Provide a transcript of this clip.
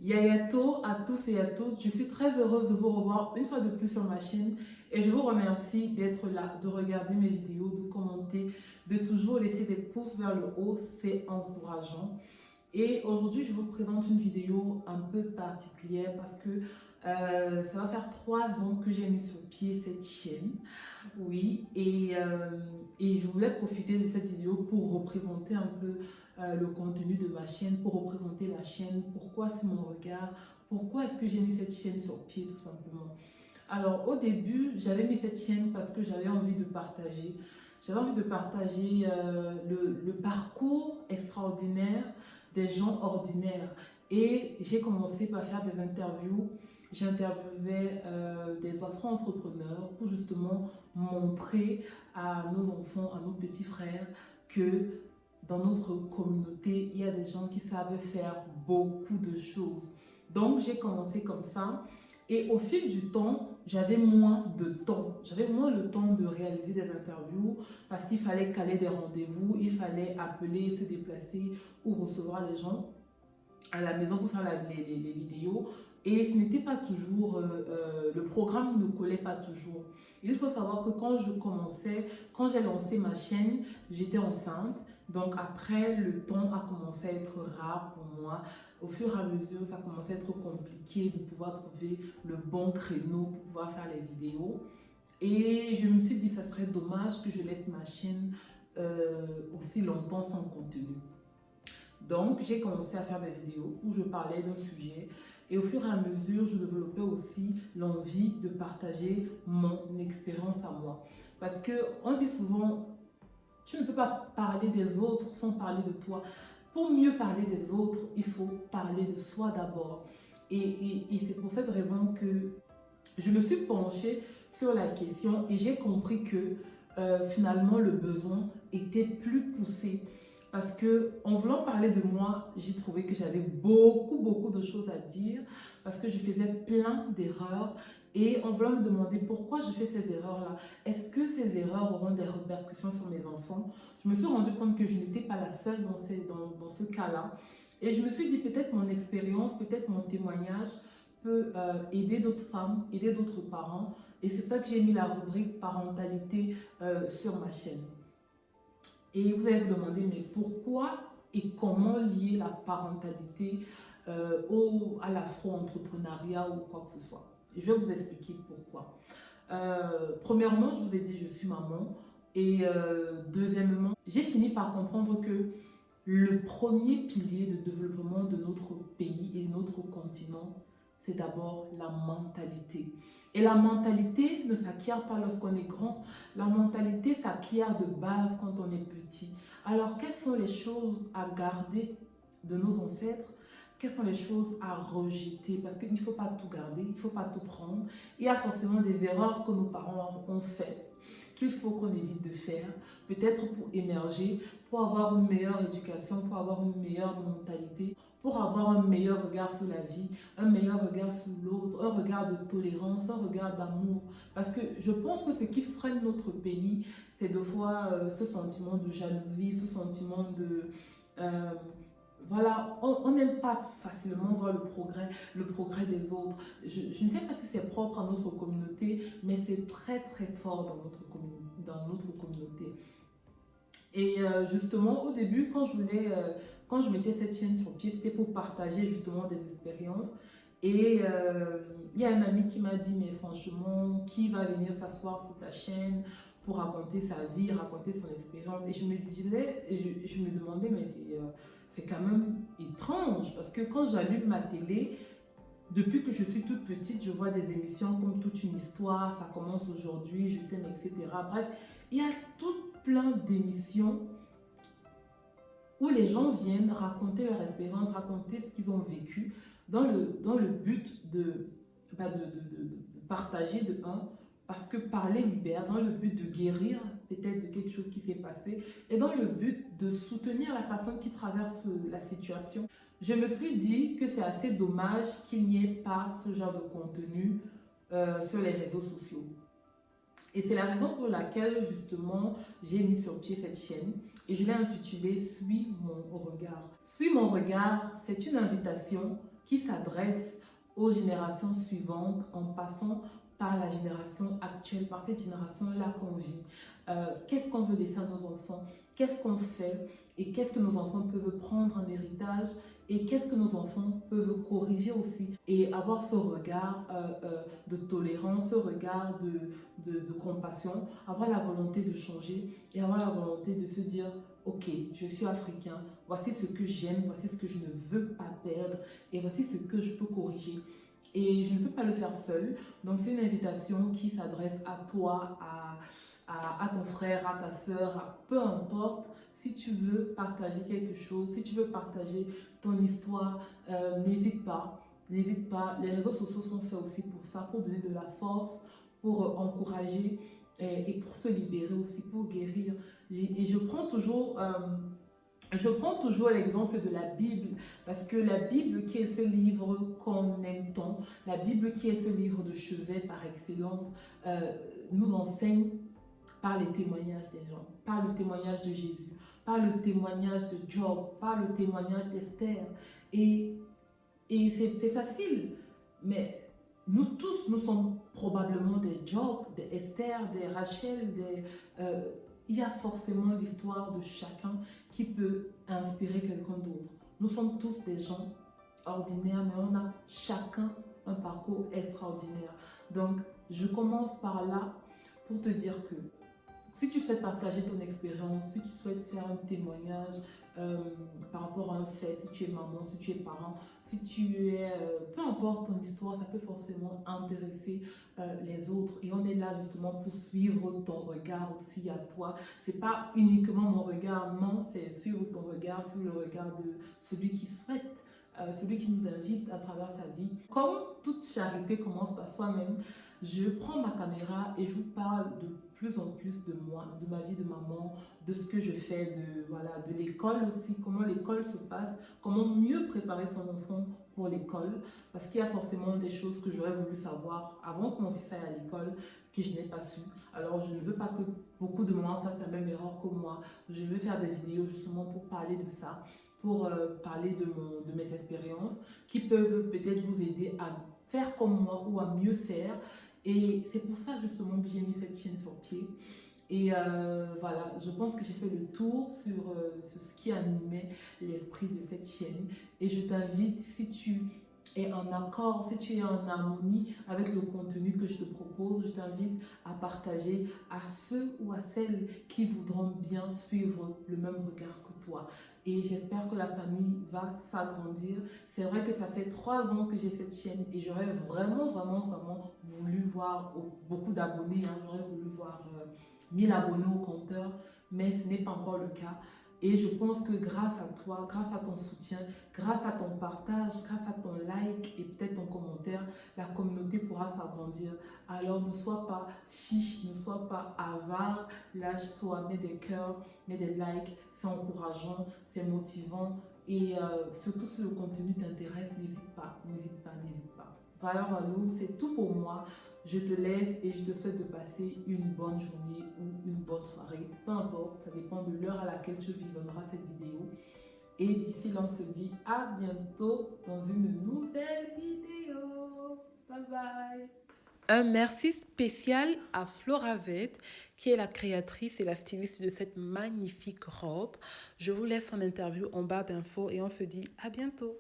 Yayato à tous et à toutes, je suis très heureuse de vous revoir une fois de plus sur ma chaîne et je vous remercie d'être là, de regarder mes vidéos, de commenter, de toujours laisser des pouces vers le haut, c'est encourageant. Et aujourd'hui, je vous présente une vidéo un peu particulière parce que ça va faire 3 ans que j'ai mis sur pied cette chaîne. Oui, et je voulais profiter de cette vidéo pour représenter un peu le contenu de ma chaîne, pour représenter la chaîne, pourquoi c'est mon regard, pourquoi est-ce que j'ai mis cette chaîne sur pied tout simplement. Alors au début, j'avais mis cette chaîne parce que j'avais envie de partager. J'avais envie de partager le parcours extraordinaire des gens ordinaires. Et j'ai commencé par faire des interviews. J'interviewais des enfants-entrepreneurs pour justement montrer à nos enfants, à nos petits frères que dans notre communauté, il y a des gens qui savent faire beaucoup de choses. Donc j'ai commencé comme ça. Et au fil du temps, j'avais moins de temps. J'avais moins le temps de réaliser des interviews parce qu'il fallait caler des rendez-vous, il fallait appeler, se déplacer ou recevoir les gens à la maison pour faire les vidéos. Et ce n'était pas toujours, le programme ne collait pas toujours. Il faut savoir que quand je commençais, quand j'ai lancé ma chaîne, j'étais enceinte. Donc après, le temps a commencé à être rare pour moi. Au fur et à mesure, ça commençait à être compliqué de pouvoir trouver le bon créneau pour pouvoir faire les vidéos. Et je me suis dit, ça serait dommage que je laisse ma chaîne aussi longtemps sans contenu. Donc, j'ai commencé à faire des vidéos où je parlais d'un sujet et au fur et à mesure, je développais aussi l'envie de partager mon expérience à moi. Parce qu'on dit souvent, tu ne peux pas parler des autres sans parler de toi. Pour mieux parler des autres, il faut parler de soi d'abord. Et c'est pour cette raison que je me suis penchée sur la question et j'ai compris que finalement le besoin était plus poussé. Parce que en voulant parler de moi, j'ai trouvé que j'avais beaucoup de choses à dire parce que je faisais plein d'erreurs et en voulant me demander pourquoi je fais ces erreurs-là, est-ce que ces erreurs auront des répercussions sur mes enfants? Je me suis rendu compte que je n'étais pas la seule dans ce cas-là et je me suis dit peut-être mon expérience, peut-être mon témoignage peut aider d'autres femmes, aider d'autres parents et c'est pour ça que j'ai mis la rubrique parentalité sur ma chaîne. Et vous allez vous demander, mais pourquoi et comment lier la parentalité à l'afro-entrepreneuriat ou quoi que ce soit? Et je vais vous expliquer pourquoi. Premièrement, je vous ai dit, je suis maman. Et deuxièmement, j'ai fini par comprendre que le premier pilier de développement de notre pays et de notre continent, c'est d'abord la mentalité. Et la mentalité ne s'acquiert pas lorsqu'on est grand. La mentalité s'acquiert de base quand on est petit. Alors, quelles sont les choses à garder de nos ancêtres? Quelles sont les choses à rejeter? Parce qu'il ne faut pas tout garder, il ne faut pas tout prendre. Il y a forcément des erreurs que nos parents ont faites, qu'il faut qu'on évite de faire, peut-être pour émerger, pour avoir une meilleure éducation, pour avoir une meilleure mentalité, pour avoir un meilleur regard sur la vie, un meilleur regard sur l'autre, un regard de tolérance, un regard d'amour. Parce que je pense que ce qui freine notre pays, c'est de fois ce sentiment de jalousie, ce sentiment de... voilà, on n'aime pas facilement voir le progrès des autres. Je ne sais pas si c'est propre à notre communauté, mais c'est très fort dans notre communauté. Et justement, au début, quand je mettais cette chaîne sur pied, c'était pour partager justement des expériences. Et il y a un ami qui m'a dit, mais franchement, qui va venir s'asseoir sur ta chaîne pour raconter sa vie, raconter son expérience? Et je me disais, je me demandais, mais c'est quand même étrange parce que quand j'allume ma télé, depuis que je suis toute petite, je vois des émissions comme Toute une histoire, ça commence aujourd'hui, Je t'aime, etc. Bref, il y a tout plein d'émissions où les gens viennent raconter leur expérience, raconter ce qu'ils ont vécu dans le but de partager de un, parce que parler libère, dans le but de guérir peut-être de quelque chose qui s'est passé et dans le but de soutenir la personne qui traverse la situation. Je me suis dit que c'est assez dommage qu'il n'y ait pas ce genre de contenu sur les réseaux sociaux. Et c'est la raison pour laquelle justement j'ai mis sur pied cette chaîne et je l'ai intitulée Suis mon regard. Suis mon regard, c'est une invitation qui s'adresse aux générations suivantes en passant par la génération actuelle, par cette génération-là qu'on vit. Qu'est-ce qu'on veut laisser à nos enfants? Qu'est-ce qu'on fait? Et qu'est-ce que nos enfants peuvent prendre en héritage? Et qu'est-ce que nos enfants peuvent corriger aussi? Et avoir ce regard de tolérance, ce regard de compassion, avoir la volonté de changer et avoir la volonté de se dire, ok, je suis africain, voici ce que j'aime, voici ce que je ne veux pas perdre et voici ce que je peux corriger. Et je ne peux pas le faire seul. Donc, c'est une invitation qui s'adresse à toi, à ton frère, à ta soeur, peu importe. Si tu veux partager quelque chose, si tu veux partager ton histoire, n'hésite pas. N'hésite pas. Les réseaux sociaux sont faits aussi pour ça, pour donner de la force, pour encourager et pour se libérer aussi, pour guérir. Et je prends toujours l'exemple de la Bible, parce que la Bible qui est ce livre qu'on aime tant, la Bible qui est ce livre de chevet par excellence, nous enseigne par les témoignages des gens, par le témoignage de Jésus, par le témoignage de Job, par le témoignage d'Esther. Et c'est facile, mais nous tous, nous sommes probablement des Job, des Esther, des Rachel, il y a forcément l'histoire de chacun qui peut inspirer quelqu'un d'autre. Nous sommes tous des gens ordinaires, mais on a chacun un parcours extraordinaire. Donc, je commence par là pour te dire que si tu souhaites partager ton expérience, si tu souhaites faire un témoignage par rapport à un fait, si tu es maman, si tu es parent, si tu es, peu importe ton histoire, ça peut forcément intéresser les autres. Et on est là justement pour suivre ton regard aussi à toi. C'est pas uniquement mon regard, non, c'est suivre ton regard, suivre le regard de celui qui souhaite, celui qui nous invite à travers sa vie. Comme toute charité commence par soi-même, je prends ma caméra et je vous parle de plus en plus de moi, de ma vie de maman, de ce que je fais, de l'école aussi, comment l'école se passe, comment mieux préparer son enfant pour l'école, parce qu'il y a forcément des choses que j'aurais voulu savoir avant que mon fils aille à l'école, que je n'ai pas su. Alors je ne veux pas que beaucoup de mamans fassent la même erreur que moi. Je veux faire des vidéos justement pour parler de ça, pour parler de mes expériences, qui peuvent peut-être vous aider à faire comme moi ou à mieux faire. Et c'est pour ça justement que j'ai mis cette chaîne sur pied. Et voilà, je pense que j'ai fait le tour sur ce qui animait l'esprit de cette chaîne. Et je t'invite, si tu es en accord, si tu es en harmonie avec le contenu que je te propose, je t'invite à partager à ceux ou à celles qui voudront bien suivre le même regard que toi. Et j'espère que la famille va s'agrandir. C'est vrai que ça fait 3 ans que j'ai cette chaîne et j'aurais vraiment voulu voir beaucoup d'abonnés. Hein. J'aurais voulu voir 1000 abonnés au compteur, mais ce n'est pas encore le cas. Et je pense que grâce à toi, grâce à ton soutien, grâce à ton partage, grâce à ton like et peut-être ton commentaire, la communauté pourra s'agrandir. Alors ne sois pas chiche, ne sois pas avare, lâche-toi, mets des cœurs, mets des likes, c'est encourageant, c'est motivant. Et surtout si le contenu t'intéresse, n'hésite pas, n'hésite pas, n'hésite pas. Voilà, Valou, c'est tout pour moi. Je te laisse et je te souhaite de passer une bonne journée ou une bonne soirée. Peu importe, ça dépend de l'heure à laquelle tu visionneras cette vidéo. Et d'ici là, on se dit à bientôt dans une nouvelle vidéo. Bye bye. Un merci spécial à Flora Z, qui est la créatrice et la styliste de cette magnifique robe. Je vous laisse son interview en barre d'infos et on se dit à bientôt.